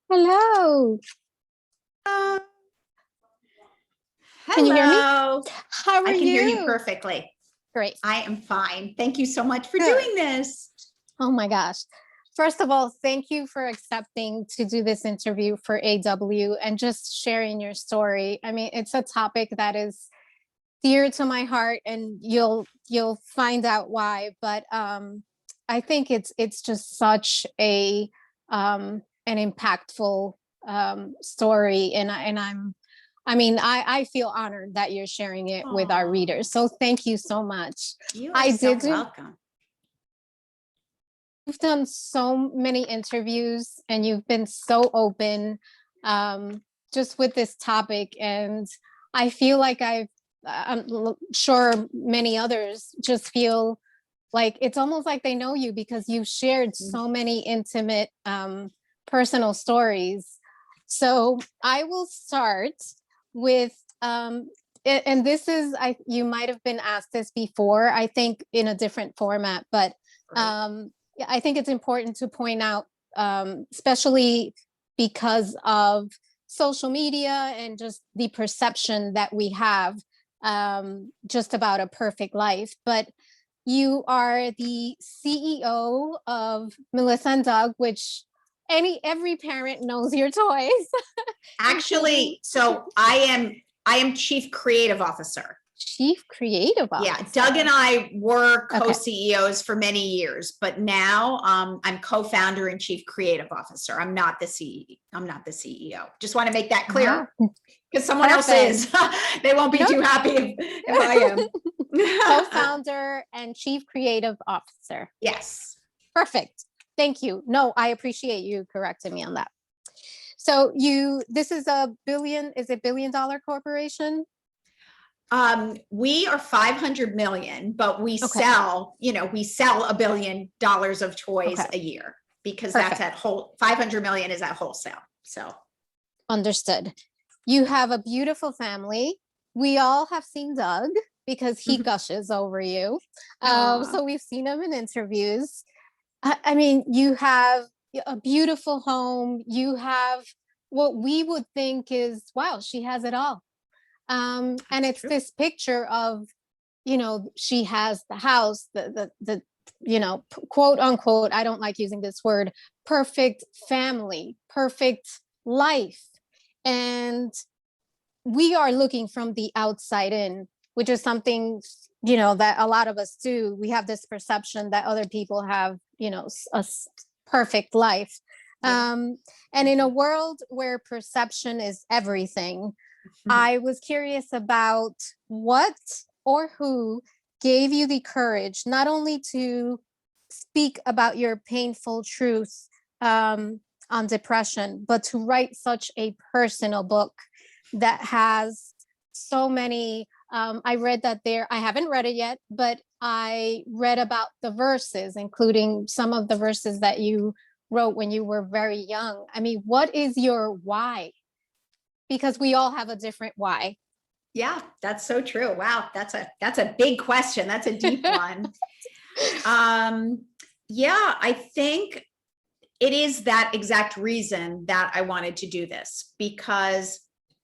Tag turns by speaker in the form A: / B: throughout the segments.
A: Hello.
B: Uh,
A: Can you hear me?
B: Hello.
A: How are
B: I can hear you
A: you?
B: perfectly.
A: Great.
B: I am fine. Thank you so much for
A: Good.
B: doing this.
A: Oh my gosh. First of all, thank you for accepting to do this interview for AW and just sharing your story. I mean, it's a topic that is dear to my heart and you'll find out why, but I think it's just such a an impactful story and I feel honored that you're sharing it with our
B: Oh,
A: readers. So thank you so much.
B: you are
A: I
B: so
A: did.
B: welcome.
A: You've done so many interviews and you've been so open just with this topic. And I feel like I'm sure many others just feel like it's almost like they know you because you've shared so many intimate personal stories. So I will start with, and this is, you might have been asked this before, I think in a different format, but
B: Great.
A: yeah, I think it's important to point out, especially because of social media and just the perception that we have just about a perfect life. But you are the CEO of Melissa and Doug, which every parent knows your toys, including
B: Actually, so I am Chief Creative Officer.
A: Chief Creative
B: Yeah,
A: Officer.
B: Doug and I were
A: Okay.
B: co-CEOs for many years, but now I'm co-founder and Chief Creative Officer. I'm not the CEO. I'm not the CEO. Just want to make that clear
A: Wow.
B: because someone else
A: Perfect.
B: is. They won't be
A: No.
B: too happy if I am.
A: Co-founder and Chief Creative Officer.
B: Yes.
A: Perfect. Thank you. No, I appreciate you correcting me on that. So this is a is it $1 billion corporation?
B: We are 500 million, but we
A: Okay.
B: sell, we sell $1 billion of toys
A: Okay.
B: a year because
A: Perfect.
B: that's 500 million is at wholesale. So
A: Understood. You have a beautiful family. We all have seen Doug because he gushes over you. So we've seen him in interviews. I mean, you have a beautiful home. You have what we would think is, wow, she has it all. And it's
B: true.
A: this picture of, she has the house, the quote unquote, I don't like using this word, perfect family, perfect life. And we are looking from the outside in, which is something, that a lot of us do. We have this perception that other people have, a perfect life.
B: Yeah.
A: And in a world where perception is everything, I was curious about what or who gave you the courage not only to speak about your painful truth on depression, but to write such a personal book that has so many. I read that I haven't read it yet, but I read about the verses, including some of the verses that you wrote when you were very young. I mean, what is your why? Because we all have a different why.
B: Yeah, that's so true. Wow, that's a big question. That's a deep one. Yeah, I think it is that exact reason that I wanted to do this, because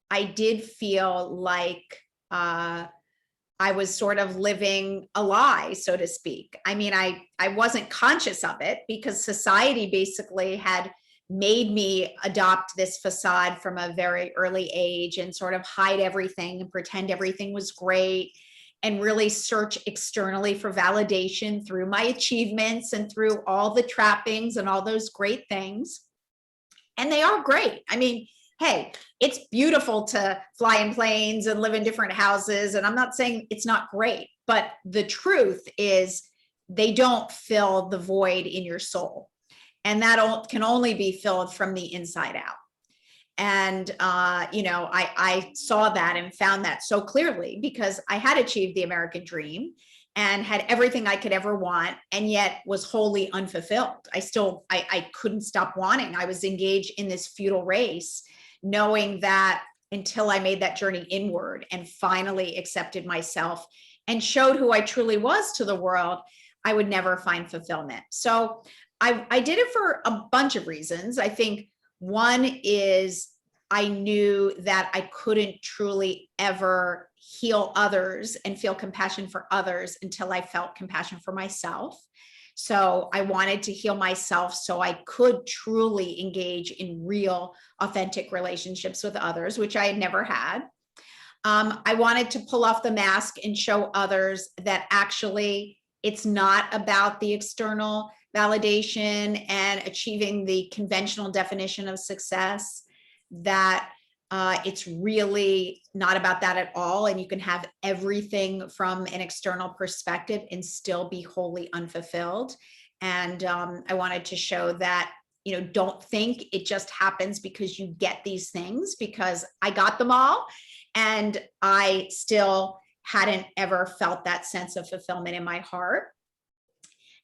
B: I did feel like I was sort of living a lie, so to speak. I mean, I wasn't conscious of it because society basically had made me adopt this facade from a very early age and sort of hide everything and pretend everything was great and really search externally for validation through my achievements and through all the trappings and all those great things. And they are great. I mean, hey, it's beautiful to fly in planes and live in different houses. And I'm not saying it's not great, but the truth is they don't fill the void in your soul. And that can only be filled from the inside out. And, I saw that and found that so clearly because I had achieved the American dream and had everything I could ever want, and yet was wholly unfulfilled. I couldn't stop wanting. I was engaged in this futile race, knowing that until I made that journey inward and finally accepted myself and showed who I truly was to the world, I would never find fulfillment. So I did it for a bunch of reasons. I think One is I knew that I couldn't truly ever heal others and feel compassion for others until I felt compassion for myself. So I wanted to heal myself so I could truly engage in real, authentic relationships with others, which I had never had. I wanted to pull off the mask and show others that actually it's not about the external validation and achieving the conventional definition of success, that it's really not about that at all. And you can have everything from an external perspective and still be wholly unfulfilled. And I wanted to show that, don't think it just happens because you get these things, because I got them all. And I still hadn't ever felt that sense of fulfillment in my heart.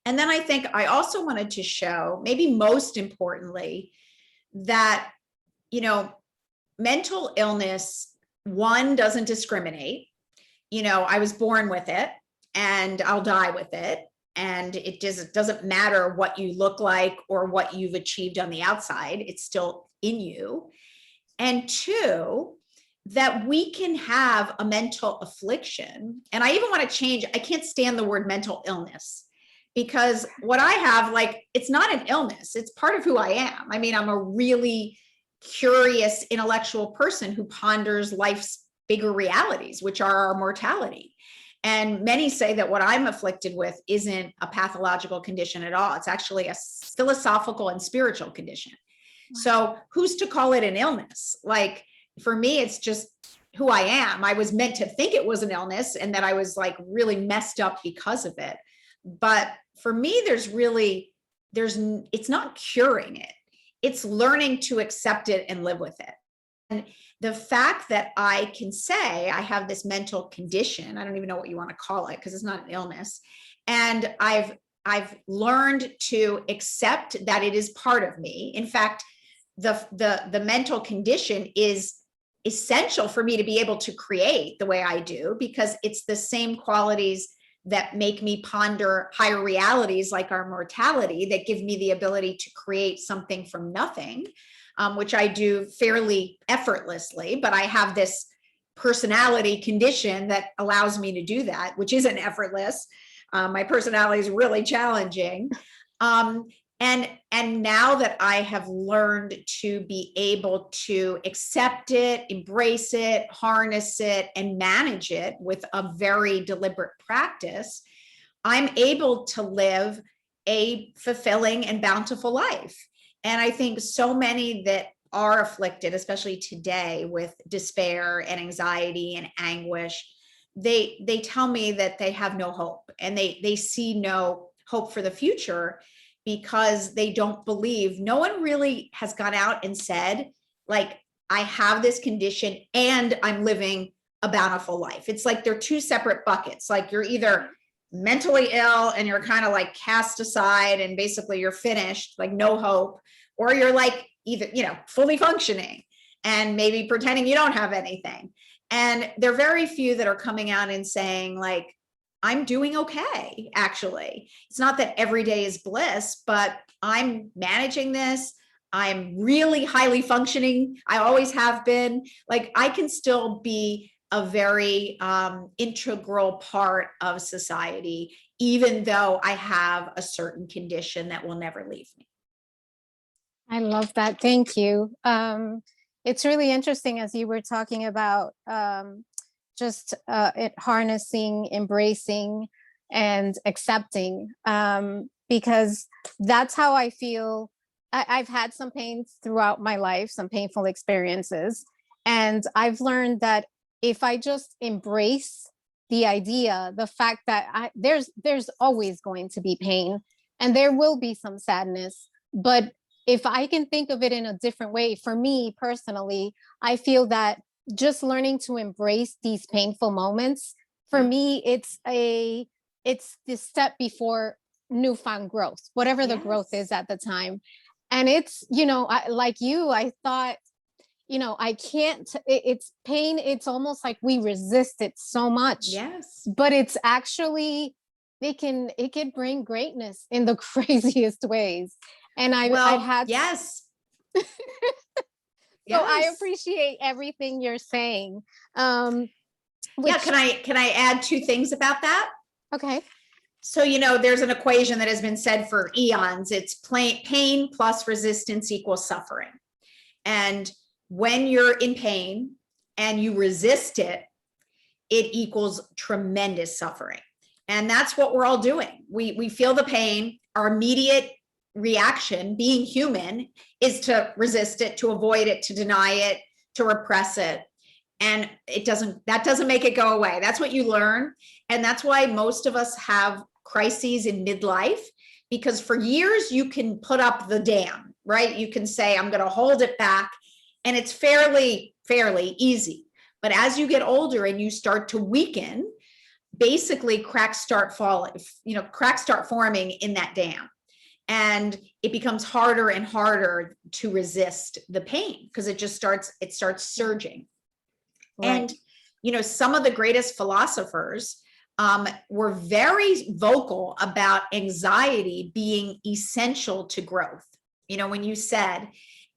B: And then I think I also wanted to show, maybe most importantly, that, mental illness, one, doesn't discriminate. I was born with it and I'll die with it. And it doesn't matter what you look like or what you've achieved on the outside, it's still in you. And two, that we can have a mental affliction. And I even want to change, I can't stand the word mental illness, because what I have, it's not an illness, it's part of who I am. I mean, I'm a really curious intellectual person who ponders life's bigger realities, which are our mortality. And many say that what I'm afflicted with isn't a pathological condition at all. It's actually a philosophical and spiritual condition. So who's to call it an illness? For me, it's just who I am. I was meant to think it was an illness and that I was really messed up because of it. But for me, it's not curing it. It's learning to accept it and live with it. And the fact that I can say I have this mental condition, I don't even know what you want to call it because it's not an illness. And I've learned to accept that it is part of me. In fact, the mental condition is essential for me to be able to create the way I do, because it's the same qualities that make me ponder higher realities like our mortality, that give me the ability to create something from nothing, which I do fairly effortlessly. But I have this personality condition that allows me to do that, which isn't effortless. My personality is really challenging. And now that I have learned to be able to accept it, embrace it, harness it, and manage it with a very deliberate practice, I'm able to live a fulfilling and bountiful life. And I think so many that are afflicted, especially today, with despair and anxiety and anguish, they tell me that they have no hope, and they see no hope for the future, because they don't believe. No one really has gone out and said, I have this condition and I'm living a bountiful life. It's they're two separate buckets. You're either mentally ill and you're kind of cast aside and basically you're finished, no hope, or you're either, fully functioning and maybe pretending you don't have anything. And there are very few that are coming out and saying I'm doing okay, actually. It's not that every day is bliss, but I'm managing this. I'm really highly functioning. I always have been. I can still be a very integral part of society, even though I have a certain condition that will never leave me.
A: I love that. Thank you. It's really interesting as you were talking about just it harnessing, embracing, and accepting, because that's how I feel. I've had some pain throughout my life, some painful experiences, and I've learned that if I just embrace the idea, the fact that there's always going to be pain and there will be some sadness, but if I can think of it in a different way, for me personally, I feel that just learning to embrace these painful moments, for me, it's the step before newfound growth, whatever the growth is at the time. And it's, like you, I thought, I can't, it's pain. It's almost like we resist it so much.
B: Yes.
A: But it's actually, it can bring greatness in the craziest ways. And I've had,
B: yes.
A: So I
B: Yes.
A: appreciate everything you're saying.
B: Yeah,
A: Which,
B: can I add two things about that?
A: okay.
B: So, there's an equation that has been said for eons. It's pain plus resistance equals suffering. And when you're in pain and you resist it, it equals tremendous suffering. And that's what we're all doing. We feel the pain. Our immediate reaction, being human, is to resist it, to avoid it, to deny it, to repress it. And that doesn't make it go away. That's what you learn. And that's why most of us have crises in midlife, because for years you can put up the dam, right? You can say, I'm going to hold it back. And it's fairly easy. But as you get older and you start to weaken, basically cracks start forming in that dam. And it becomes harder and harder to resist the pain because it starts surging. Right. And, some of the greatest philosophers were very vocal about anxiety being essential to growth. When you said,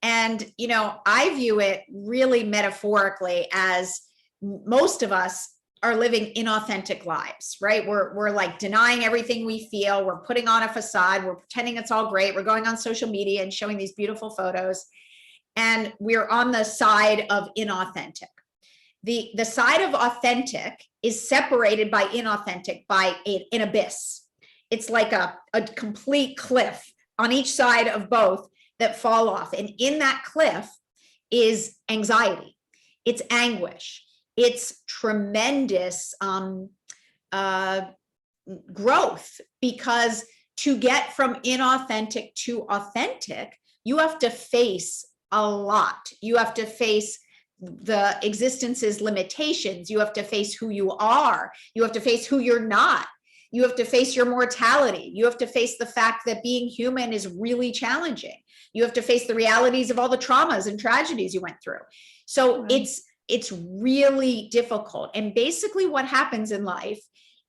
B: and, I view it really metaphorically as most of us are living inauthentic lives, right? We're like denying everything we feel. We're putting on a facade. We're pretending it's all great. We're going on social media and showing these beautiful photos. And we're on the side of inauthentic. The side of authentic is separated by inauthentic by an abyss. It's like a complete cliff on each side of both that fall off. And in that cliff is anxiety. It's anguish. It's tremendous growth, because to get from inauthentic to authentic, you have to face a lot. You have to face the existence's limitations. You have to face who you are. You have to face who you're not. You have to face your mortality. You have to face the fact that being human is really challenging. You have to face the realities of all the traumas and tragedies you went through. So it's really difficult. And basically what happens in life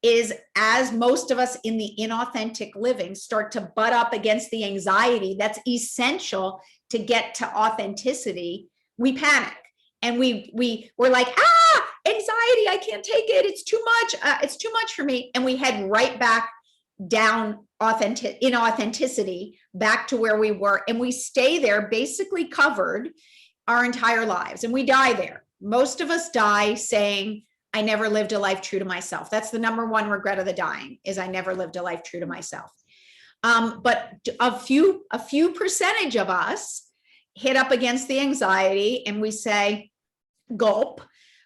B: is, as most of us in the inauthentic living start to butt up against the anxiety that's essential to get to authenticity, we panic. And we're like, anxiety, I can't take it. It's too much. It's too much for me. And we head right back down inauthenticity, back to where we were. And we stay there basically covered our entire lives. And we die there. Most of us die saying, I never lived a life true to myself. That's the number one regret of the dying, is I never lived a life true to myself. But a few percentage of us hit up against the anxiety and we say, gulp,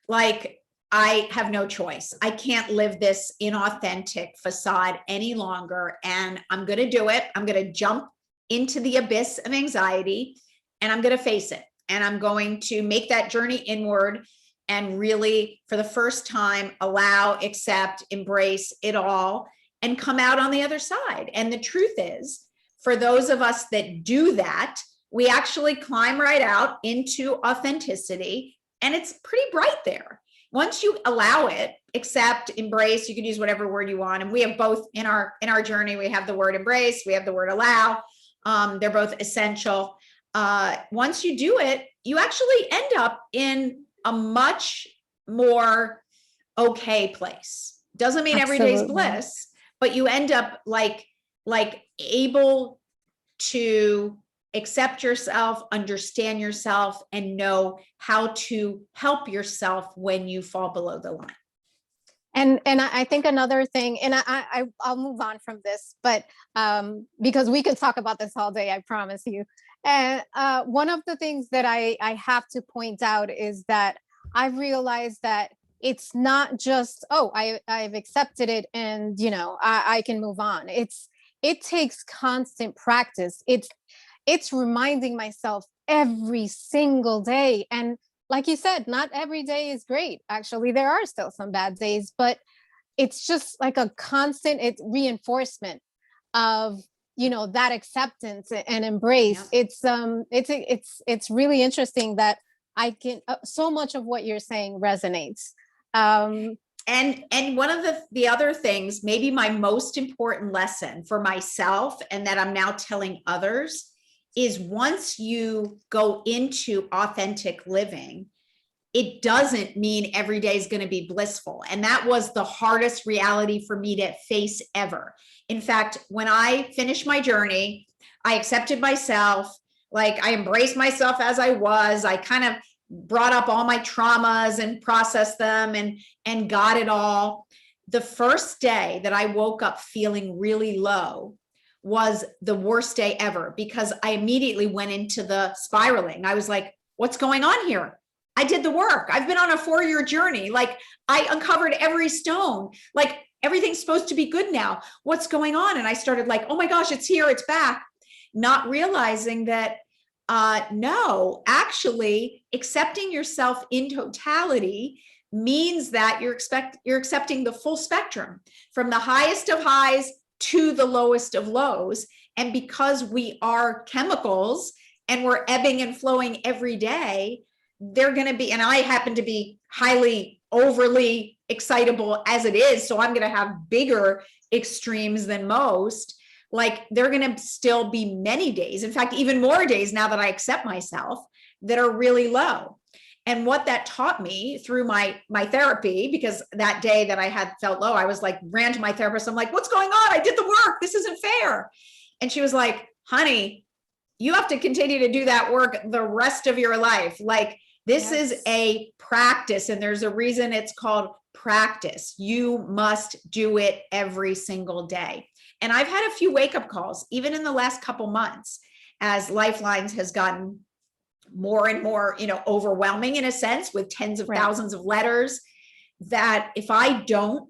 B: like, I have no choice. I can't live this inauthentic facade any longer. And I'm going to do it. I'm going to jump into the abyss of anxiety and I'm going to face it. And I'm going to make that journey inward and really, for the first time, allow, accept, embrace it all and come out on the other side. And the truth is, for those of us that do that, we actually climb right out into authenticity, and it's pretty bright there. Once you allow it, accept, embrace, you can use whatever word you want. And we have both in our journey. We have the word embrace, we have the word allow. They're both essential. Once you do it, you actually end up in a much more okay place. Doesn't mean every day's bliss, but you end up like able to accept yourself, understand yourself, and know how to help yourself when you fall below the line.
A: And I think another thing, and I'll move on from this, but because we can talk about this all day, I promise you. And one of the things that I have to point out is that I've realized that it's not just, I've accepted it and I can move on. It takes constant practice. It's reminding myself every single day. And like you said, not every day is great. Actually, there are still some bad days, but it's just like a constant reinforcement of that acceptance and embrace. Yeah. It's really interesting that I can so much of what you're saying resonates.
B: And one of the other things, maybe my most important lesson for myself, and that I'm now telling others, is once you go into authentic living, it doesn't mean every day is going to be blissful. And that was the hardest reality for me to face ever. In fact, when I finished my journey, I accepted myself, like I embraced myself as I was. I kind of brought up all my traumas and processed them and got it all. The first day that I woke up feeling really low was the worst day ever, because I immediately went into the spiraling. I was like, what's going on here? I did the work. I've been on a 4-year journey. Like, I uncovered every stone. Like, everything's supposed to be good now. What's going on? And I started like, oh my gosh, it's here, it's back. Not realizing that, no, actually accepting yourself in totality means that you're accepting the full spectrum, from the highest of highs to the lowest of lows. And because we are chemicals and we're ebbing and flowing every day, they're going to be, and I happen to be highly overly excitable as it is, so I'm going to have bigger extremes than most. Like, they're going to still be many days, in fact, even more days now that I accept myself, that are really low. And what that taught me through my therapy, because that day that I had felt low, I was like, ran to my therapist. I'm like, what's going on? I did the work. This isn't fair. And she was like, honey, you have to continue to do that work the rest of your life. Like, this is a practice, and there's a reason it's called practice. You must do it every single day. And I've had a few wake-up calls, even in the last couple months, as Lifelines has gotten more and more, overwhelming in a sense, with tens of thousands of letters, that if I don't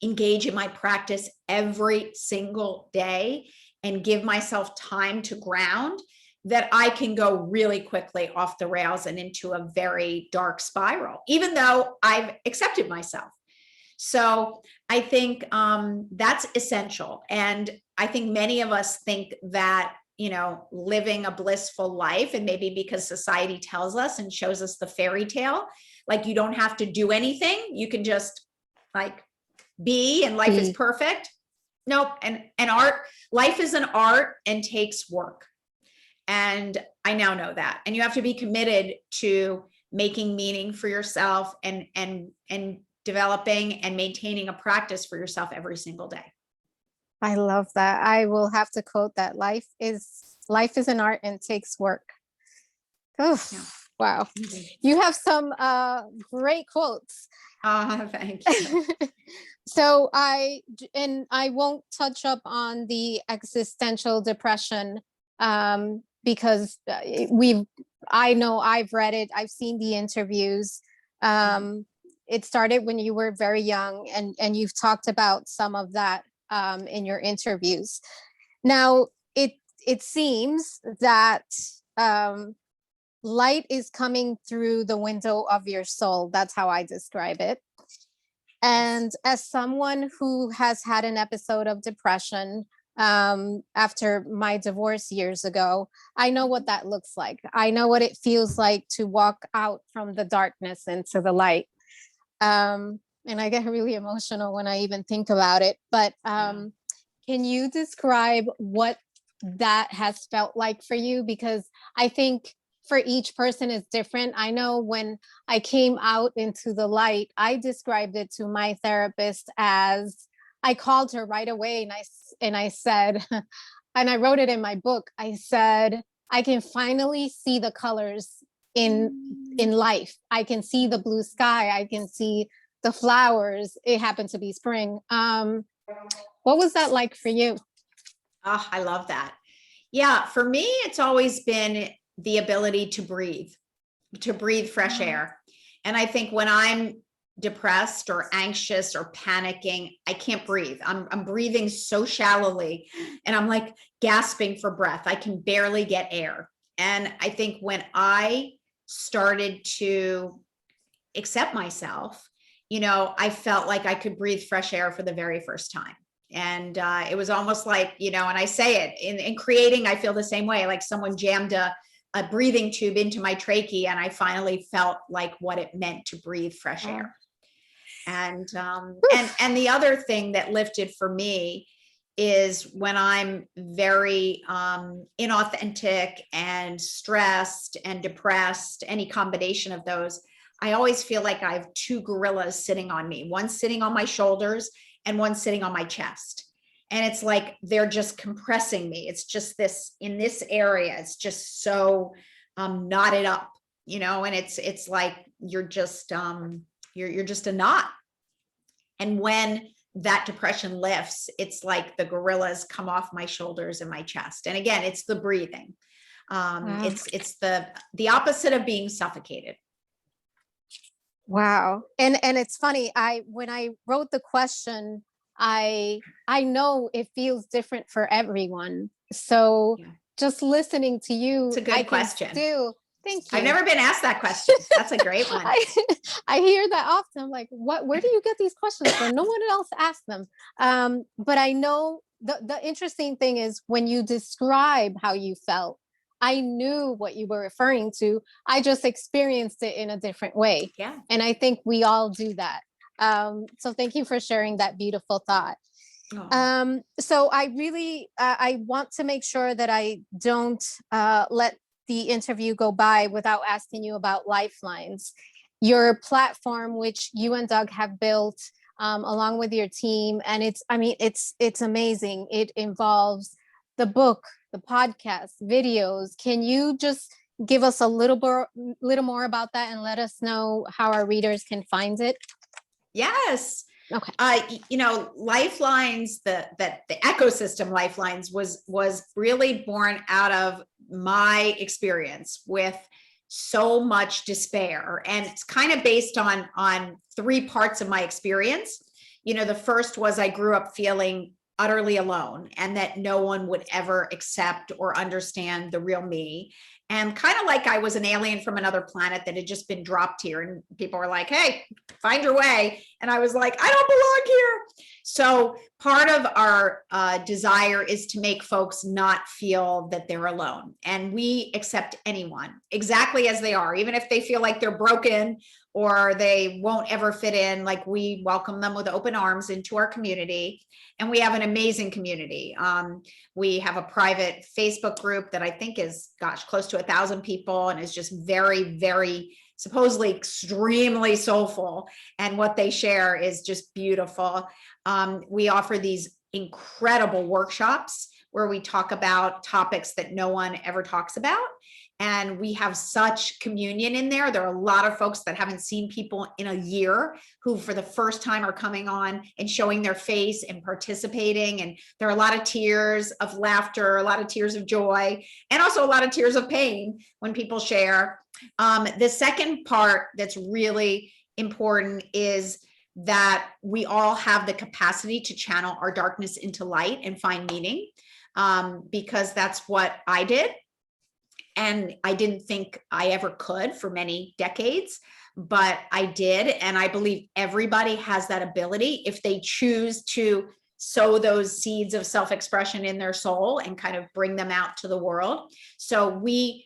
B: engage in my practice every single day and give myself time to ground, that I can go really quickly off the rails and into a very dark spiral, even though I've accepted myself. So I think that's essential. And I think many of us think that, living a blissful life, and maybe because society tells us and shows us the fairy tale, like, you don't have to do anything. You can just like be, and life is perfect. Nope. And life is an art and takes work. And I now know that. And you have to be committed to making meaning for yourself and developing and maintaining a practice for yourself every single day.
A: I love that. I will have to quote that. Life is an art and takes work. Oh, yeah. Wow. Mm-hmm. You have some great quotes.
B: Thank you.
A: So I won't touch up on the existential depression because I know I've read it. I've seen the interviews. It started when you were very young, and you've talked about some of that in your interviews. Now, it seems that light is coming through the window of your soul. That's how I describe it. And as someone who has had an episode of depression after my divorce years ago, I know what that looks like. I know what it feels like to walk out from the darkness into the light. And I get really emotional when I even think about it. But can you describe what that has felt like for you? Because I think for each person is different. I know when I came out into the light, I described it to my therapist as, I called her right away and I said, and I wrote it in my book, I said, I can finally see the colors in life. I can see the blue sky. I can see the flowers. It happened to be spring. What was that like for you?
B: Oh, I love that. Yeah, for me, it's always been the ability to breathe fresh air. And I think when I'm depressed or anxious or panicking, I can't breathe. I'm breathing so shallowly, and I'm like gasping for breath. I can barely get air. And I think when I started to accept myself, I felt like I could breathe fresh air for the very first time. And it was almost like, and I say it in creating, I feel the same way, like someone jammed a breathing tube into my trachea, and I finally felt like what it meant to breathe fresh air. And the other thing that lifted for me is when I'm very inauthentic and stressed and depressed, any combination of those, I always feel like I have two gorillas sitting on me, one sitting on my shoulders and one sitting on my chest. And it's like they're just compressing me. It's just this, in this area, it's just so knotted up, and it's like you're just a knot. And when that depression lifts, it's like the gorillas come off my shoulders and my chest. And again, it's the breathing.
A: Wow.
B: It's the opposite of being suffocated.
A: Wow. And it's funny, when I wrote the question, I know it feels different for everyone. So
B: Yeah.
A: just listening to you,
B: It's a good question.
A: Thank you.
B: I've never been asked that question. That's a great one.
A: I hear that often. I'm like, where do you get these questions from? No one else asks them. But I know the interesting thing is when you describe how you felt, I knew what you were referring to. I just experienced it in a different way.
B: Yeah.
A: And I think we all do that. So thank you for sharing that beautiful thought.
B: Oh.
A: So I really, I want to make sure that I don't let the interview go by without asking you about Lifelines, your platform, which you and Doug have built along with your team. And it's amazing. It involves the book, the podcast, videos. Can you just give us a little more about that and let us know how our readers can find it?
B: Yes.
A: Okay.
B: Lifelines, the ecosystem Lifelines was really born out of my experience with so much despair. And it's kind of based on three parts of my experience. The first was I grew up feeling utterly alone and that no one would ever accept or understand the real me. And kind of like I was an alien from another planet that had just been dropped here. And people were like, hey, find your way. And I was like, I don't belong here. So part of our desire is to make folks not feel that they're alone. And we accept anyone exactly as they are, even if they feel like they're broken or they won't ever fit in. Like, we welcome them with open arms into our community. And we have an amazing community. We have a private Facebook group that I think is, close to 1,000 people and is just very, very supposedly extremely soulful. And what they share is just beautiful. We offer these incredible workshops where we talk about topics that no one ever talks about. And we have such communion in there. There are a lot of folks that haven't seen people in a year who for the first time are coming on and showing their face and participating. And there are a lot of tears of laughter, a lot of tears of joy, and also a lot of tears of pain when people share. The second part that's really important is that we all have the capacity to channel our darkness into light and find meaning, because that's what I did. And I didn't think I ever could for many decades, but I did. And I believe everybody has that ability if they choose to sow those seeds of self-expression in their soul and kind of bring them out to the world. So we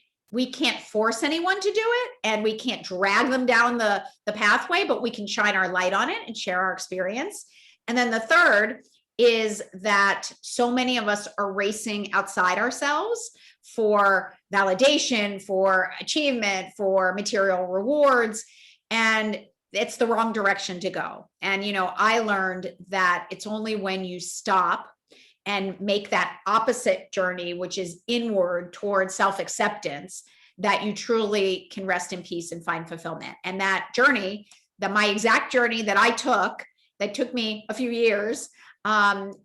B: can't force anyone to do it, and we can't drag them down the pathway, but we can shine our light on it and share our experience. And then the third is that so many of us are racing outside ourselves for validation, for achievement, for material rewards, and it's the wrong direction to go. And, I learned that it's only when you stop and make that opposite journey, which is inward towards self-acceptance, that you truly can rest in peace and find fulfillment. And that journey, my exact journey that took me a few years,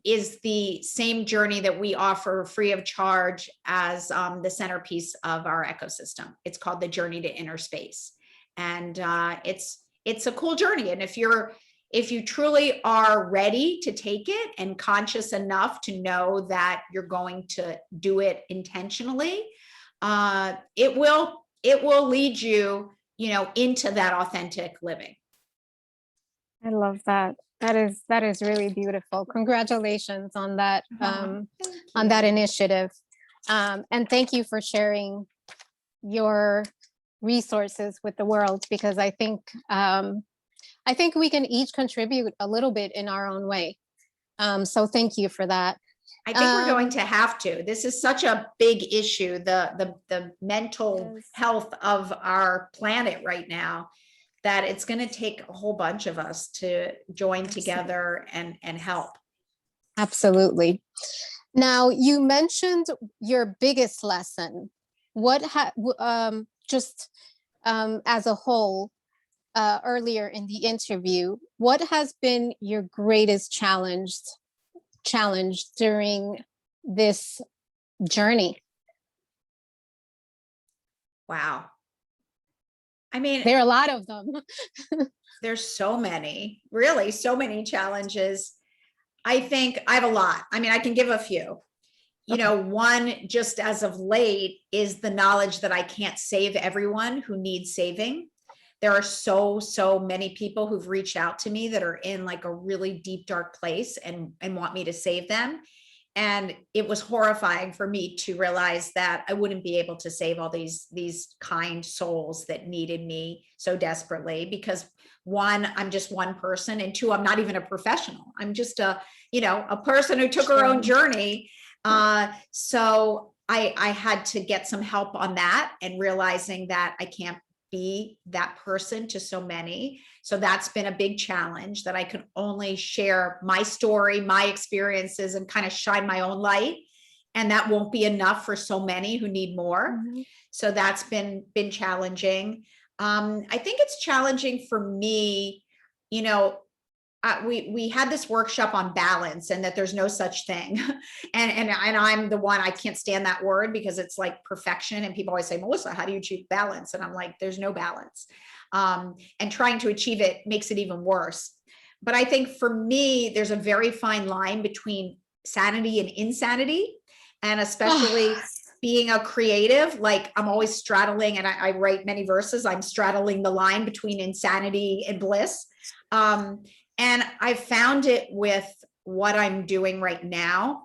B: is the same journey that we offer free of charge as the centerpiece of our ecosystem. It's called the Journey to Inner Space. And it's a cool journey. And if you truly are ready to take it and conscious enough to know that you're going to do it intentionally, it will lead you, into that authentic living.
A: I love that. That is really beautiful. Congratulations on that, on that initiative. And thank you for sharing your resources with the world, because I think we can each contribute a little bit in our own way. So thank you for that.
B: I think we're going to have to. This is such a big issue, the mental health of our planet right now, that it's going to take a whole bunch of us to join together and help.
A: Absolutely. Now, you mentioned your biggest lesson. What as a whole, earlier in the interview, what has been your greatest challenge during this journey?
B: Wow. I mean,
A: there are a lot of them.
B: There's so many, really, so many challenges. I think I have a lot. I mean, I can give a few. You know, one just as of late is the knowledge that I can't save everyone who needs saving. There are so many people who've reached out to me that are in like a really deep, dark place and want me to save them. And it was horrifying for me to realize that I wouldn't be able to save all these kind souls that needed me so desperately, because one, I'm just one person, and two, I'm not even a professional. I'm just a person who took her own journey. So I had to get some help on that, and realizing that I can't be that person to so many. So that's been a big challenge, that I can only share my story, my experiences, and kind of shine my own light. And that won't be enough for so many who need more. Mm-hmm. So that's been challenging. I think it's challenging for me, we had this workshop on balance, and that there's no such thing. and I'm the one, I can't stand that word, because it's like perfection. And people always say, Melissa, how do you achieve balance? And I'm like, there's no balance. And trying to achieve it makes it even worse. But I think for me, there's a very fine line between sanity and insanity. And especially being a creative, like I'm always straddling, and I write many verses, I'm straddling the line between insanity and bliss. And I found it with what I'm doing right now.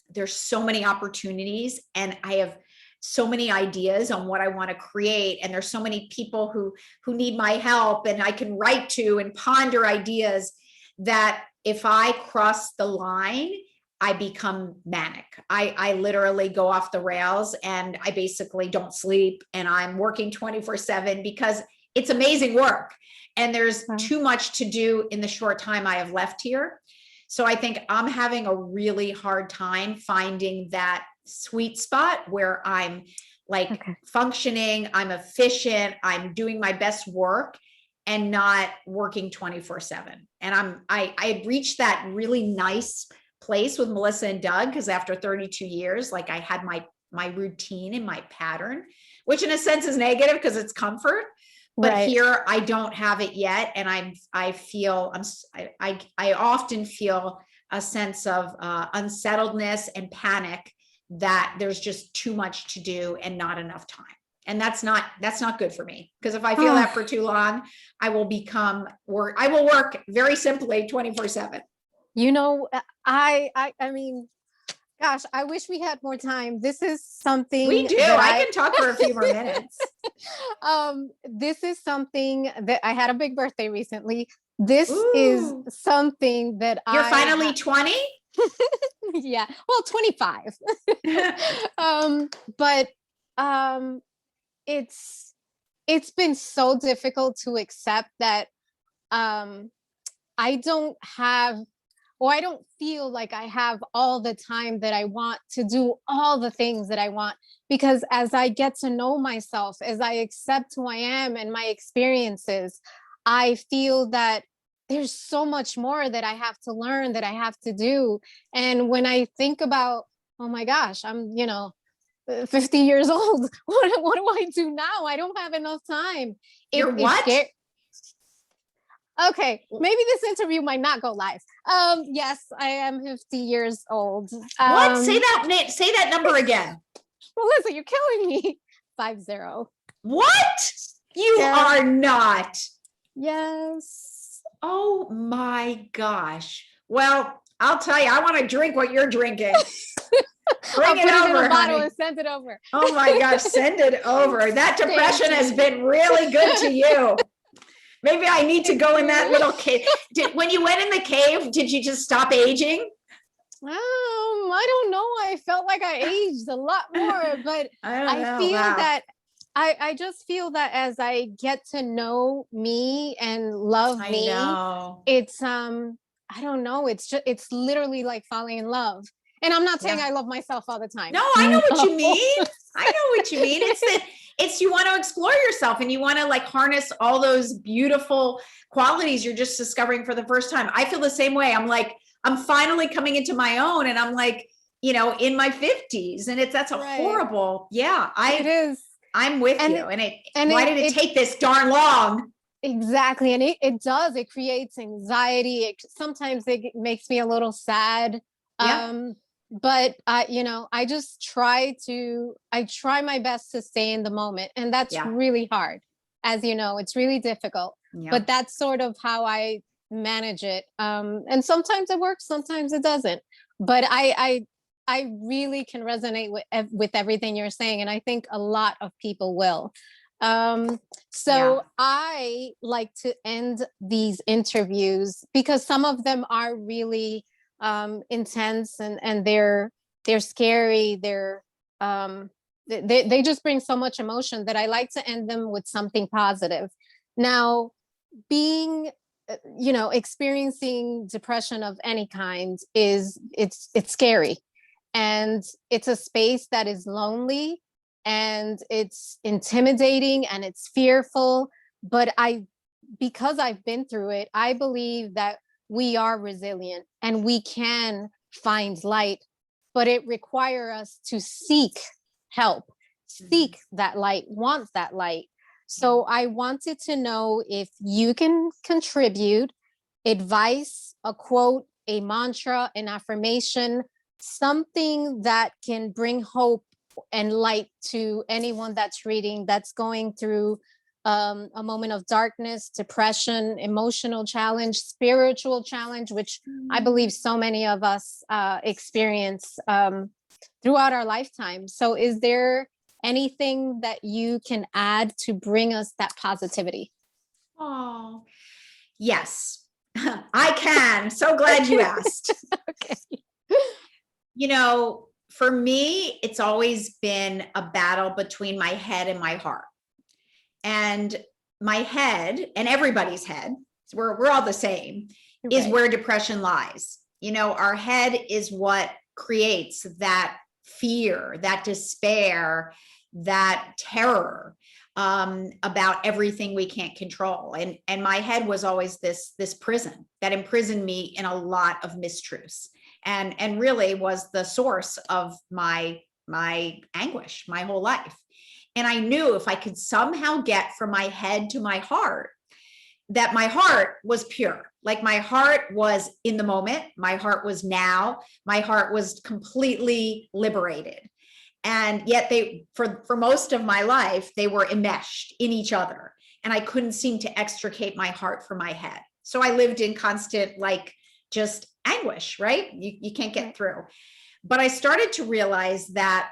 B: There's so many opportunities, and I have so many ideas on what I want to create. And there's so many people who need my help, and I can write to and ponder ideas, that if I cross the line, I become manic. I literally go off the rails, and I basically don't sleep, and I'm working 24/7, because it's amazing work. And there's too much to do in the short time I have left here. So I think I'm having a really hard time finding that sweet spot where I'm like functioning, I'm efficient, I'm doing my best work, and not working 24/7. And I reached that really nice place with Melissa and Doug, because after 32 years, like I had my routine and my pattern, which in a sense is negative because it's comfort. But here I don't have it yet. And I often feel a sense of unsettledness and panic, that there's just too much to do and not enough time. And that's not good for me, because if I feel that for too long, I will work very simply 24/7.
A: I mean, gosh, I wish we had more time. This is something
B: we do. I can talk for a few more minutes.
A: This is something that I had a big birthday recently. This is something that
B: You're finally 20?
A: Yeah. Well, 25. But it's been so difficult to accept that I don't feel like I have all the time that I want to do all the things that I want, because as I get to know myself, as I accept who I am and my experiences, I feel that there's so much more that I have to learn, that I have to do. And when I think about, oh my gosh, I'm, 50 years old. What do I do now? I don't have enough time.
B: You're what?
A: Okay, maybe this interview might not go live. Yes, I am 50 years old.
B: What? Say that number again.
A: Melissa, you're killing me. 50.
B: What? You are not.
A: Yes.
B: Oh my gosh. Well, I'll tell you, I want to drink what you're drinking. Bring it over, honey.
A: And send it over.
B: Oh my gosh, send it over. That depression has been really good to you. Maybe I need to go in that little cave. When you went in the cave, did you just stop aging?
A: I don't know. I felt like I aged a lot more, but
B: I don't
A: I
B: know.
A: feel
B: Wow.
A: that I just feel that as I get to know me and love
B: I
A: me,
B: know.
A: it's I don't know, it's literally like falling in love. And I'm not saying
B: Yeah.
A: I love myself all the
B: No,
A: time.
B: I know what
A: No.
B: you mean. I know what you mean. It's you want to explore yourself and you want to like harness all those beautiful qualities you're just discovering for the first time. I feel the same way. I'm like, I'm finally coming into my own and I'm like, in my 50s and that's a
A: Right.
B: horrible, yeah,
A: It is.
B: I'm with
A: And
B: you.
A: it,
B: And
A: and
B: why
A: it
B: did it
A: it
B: take this darn long?
A: exactly. And it creates anxiety. Sometimes it makes me a little sad.
B: Yeah.
A: But I just I try my best to stay in the moment. And that's
B: Yeah.
A: really hard. As you know, it's really difficult.
B: Yeah.
A: But that's sort of how I manage it. And sometimes it works, sometimes it doesn't. But I really can resonate with everything you're saying. And I think a lot of people will. Um,
B: Yeah.
A: so I like to end these interviews because some of them are really intense and they're scary. They just bring so much emotion that I like to end them with something positive. Now, being experiencing depression of any kind it's scary, and it's a space that is lonely, and it's intimidating, and it's fearful. But because I've been through it, I believe that we are resilient and we can find light, but it requires us to seek help, seek that light, want that light. So I wanted to know if you can contribute advice, a quote, a mantra, an affirmation, something that can bring hope and light to anyone that's reading, that's going through a moment of darkness, depression, emotional challenge, spiritual challenge, which I believe so many of us experience throughout our lifetime. So, is there anything that you can add to bring us that positivity?
B: Oh, yes, I can. So glad you asked.
A: Okay.
B: For me, it's always been a battle between my head and my heart. And my head, and everybody's head, we're all the same, is
A: Right.
B: where depression lies. Our head is what creates that fear, that despair, that terror about everything we can't control. And my head was always this prison that imprisoned me in a lot of mistruths, and really was the source of my anguish my whole life. And I knew if I could somehow get from my head to my heart, that my heart was pure. Like my heart was in the moment. My heart was now. My heart was completely liberated. And yet for most of my life, they were enmeshed in each other. And I couldn't seem to extricate my heart from my head. So I lived in constant, like, just anguish, right? You can't get through. But I started to realize that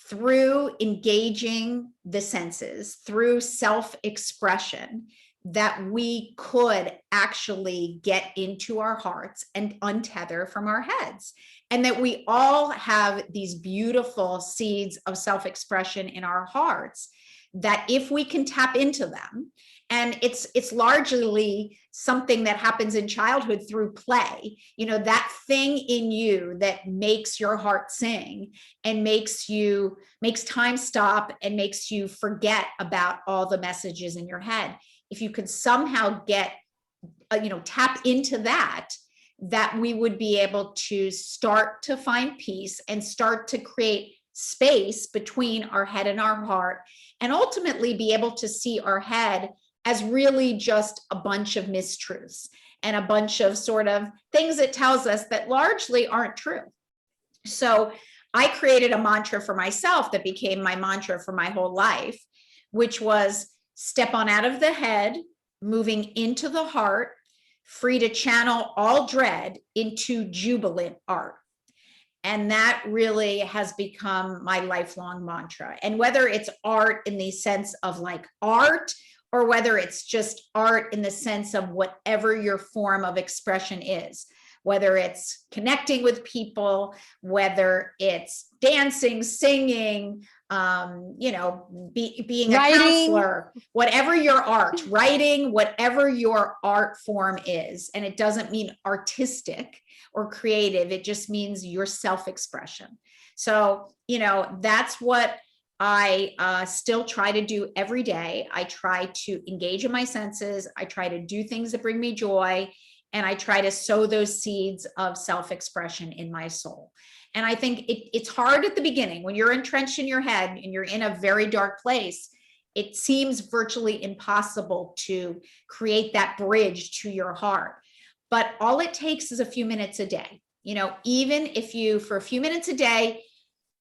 B: through engaging the senses, through self-expression, that we could actually get into our hearts and untether from our heads. And that we all have these beautiful seeds of self-expression in our hearts, that if we can tap into them, and it's largely something that happens in childhood through play, that thing in you that makes your heart sing and makes time stop and makes you forget about all the messages in your head. If you could somehow get tap into that we would be able to start to find peace and start to create space between our head and our heart, and ultimately be able to see our head as really just a bunch of mistruths and a bunch of sort of things it tells us that largely aren't true. So I created a mantra for myself that became my mantra for my whole life, which was step on out of the head, moving into the heart, free to channel all dread into jubilant art. And that really has become my lifelong mantra. And whether it's art in the sense of like art, or whether it's just art in the sense of whatever your form of expression is. whether it's connecting with people, whether it's dancing, singing, being a
A: Writing.
B: counselor, whatever your art, writing, whatever your art form is. And it doesn't mean artistic or creative. It just means your self-expression. So, that's what I still try to do every day. I try to engage in my senses. I try to do things that bring me joy. And I try to sow those seeds of self-expression in my soul. And I think it's hard at the beginning when you're entrenched in your head and you're in a very dark place. It seems virtually impossible to create that bridge to your heart. But all it takes is a few minutes a day. Even if you, for a few minutes a day,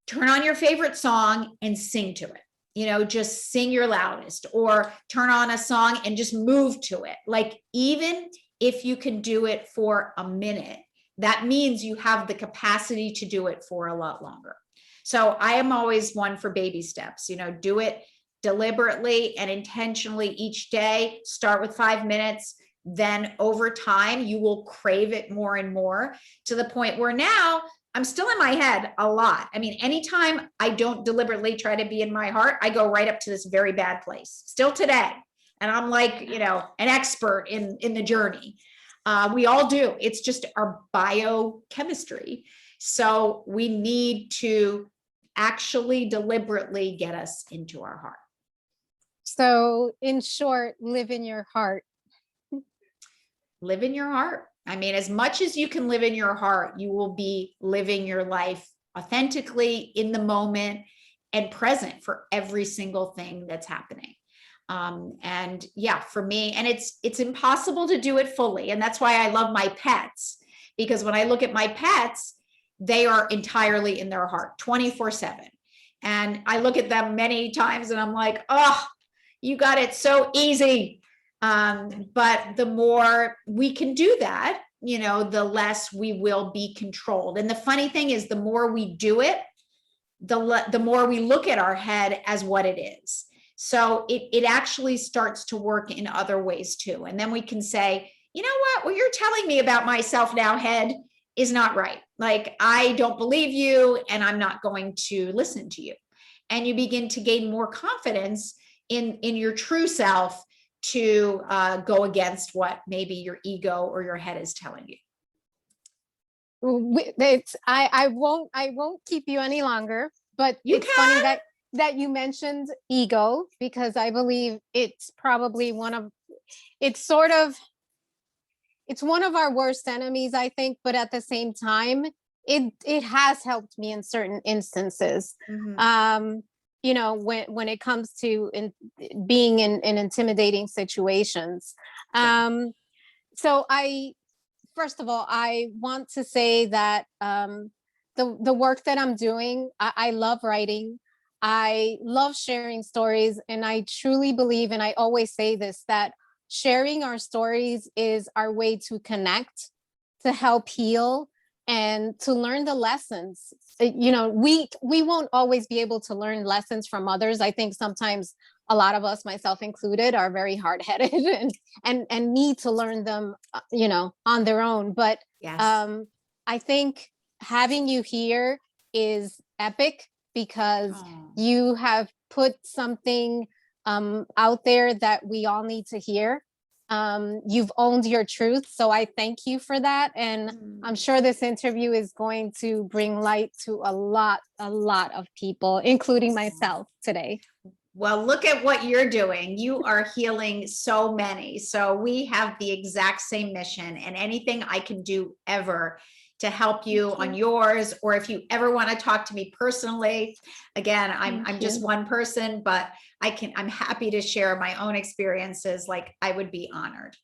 B: turn on your favorite song and sing to it. Just sing your loudest, or turn on a song and just move to it. Like, even if you can do it for a minute, that means you have the capacity to do it for a lot longer. So I am always one for baby steps. Do it deliberately and intentionally each day. Start with 5 minutes. Then over time, you will crave it more and more, to the point where now I'm still in my head a lot. I mean, anytime I don't deliberately try to be in my heart, I go right up to this very bad place still today. And I'm like, an expert in the journey. We all do. It's just our biochemistry. So we need to actually deliberately get us into our heart.
A: So in short, live in your heart.
B: Live in your heart. I mean, as much as you can live in your heart, you will be living your life authentically, in the moment, and present for every single thing that's happening. And yeah, for me, and it's impossible to do it fully. And that's why I love my pets, because when I look at my pets, they are entirely in their heart 24/7. And I look at them many times and I'm like, oh, you got it so easy. But the more we can do that, the less we will be controlled. And the funny thing is, the more we do it, the more we look at our head as what it is. So it actually starts to work in other ways too. And then we can say, you know what you're telling me about myself now, head, is not right. Like, I don't believe you, and I'm not going to listen to you. And you begin to gain more confidence in your true self, to go against what maybe your ego or your head is telling you.
A: I won't keep you any longer, but it's funny that you mentioned ego, because I believe it's probably it's one of our worst enemies, I think, but at the same time, it has helped me in certain instances. Mm-hmm. When it comes to being in intimidating situations. So first of all, I want to say that the work that I'm doing, I love writing. I love sharing stories. And I truly believe, and I always say this, that sharing our stories is our way to connect, to help heal, and to learn the lessons. We won't always be able to learn lessons from others. I think sometimes a lot of us, myself included, are very hard-headed and need to learn them, on their own. But yes. I think having you here is epic, because you have put something out there that we all need to hear. You've owned your truth. So I thank you for that. And I'm sure this interview is going to bring light to a lot of people, including myself today.
B: Well, look at what you're doing. You are healing so many. So we have the exact same mission, and anything I can do ever to help you on yours, or if you ever want to talk to me personally, again, I'm just one person, but I'm happy to share my own experiences. Like, I would be honored.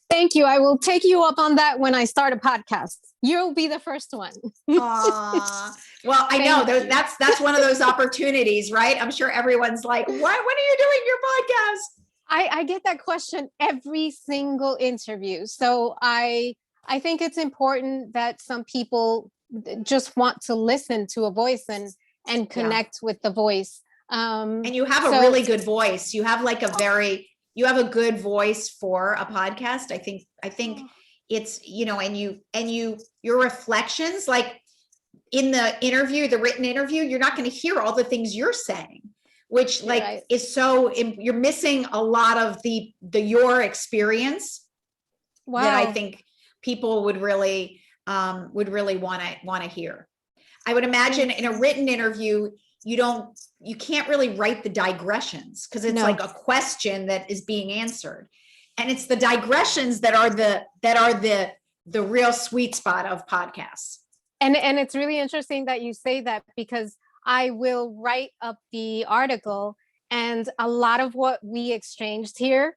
A: Thank you. I will take you up on that when I start a podcast. You'll be the first one.
B: Well, I know that's one of those opportunities, right? I'm sure everyone's like, when are you doing your podcast?
A: I get that question every single interview. So I think it's important that some people just want to listen to a voice and connect with the voice.
B: And you have a really good voice. You have like you have a good voice for a podcast. I think it's, your reflections, like in the interview, the written interview, you're not going to hear all the things you're saying, which is so, you're missing a lot of your experience.
A: Wow.
B: That I think people would really want to hear. I would imagine in a written interview, you can't really write the digressions, because it's like a question that is being answered. And it's the digressions that are the real sweet spot of podcasts.
A: And it's really interesting that you say that, because I will write up the article, and a lot of what we exchanged here,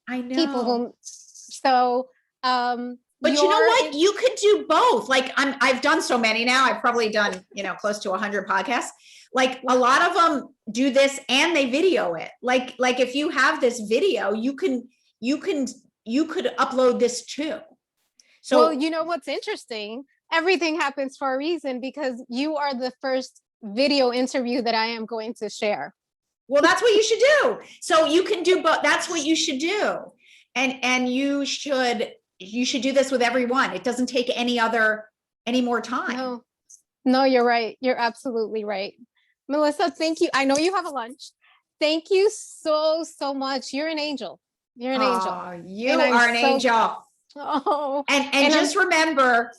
B: I know.
A: people will, so
B: but you know what? You could do both. Like I've done so many now. I've probably done, close to 100 podcasts. Like a lot of them do this and they video it. Like if you have this video, you could upload this too. So,
A: well, you know what's interesting? Everything happens for a reason, because you are the first video interview that I am going to share.
B: Well, that's what you should do. So you can do both. That's what you should do. And you should do this with everyone. It doesn't take any more time.
A: No, you're right. You're absolutely right. Melissa, thank you. I know you have a lunch. Thank you so much. You're an angel. You're an angel.
B: You are an angel.
A: Oh,
B: and just remember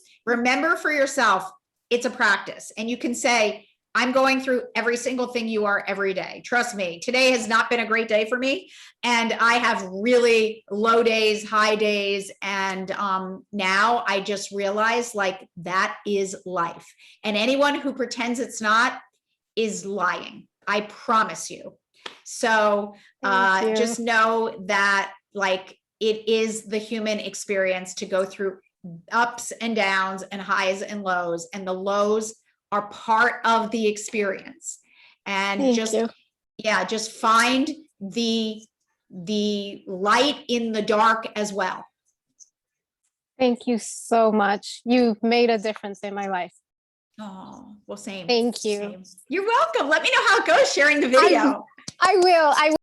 B: for yourself, it's a practice. And you can say, I'm going through every single thing you are every day. Trust me, today has not been a great day for me. And I have really low days, high days. And now I just realize, like, that is life. And anyone who pretends it's not is lying. I promise you. So just know that, like, it is the human experience to go through ups and downs and highs and lows, and the lows are part of the experience. And just find the light in the dark as well.
A: Thank you so much. You've made a difference in my life.
B: Oh, well, same.
A: Thank you.
B: Same. You're welcome. Let me know how it goes sharing the video.
A: I will.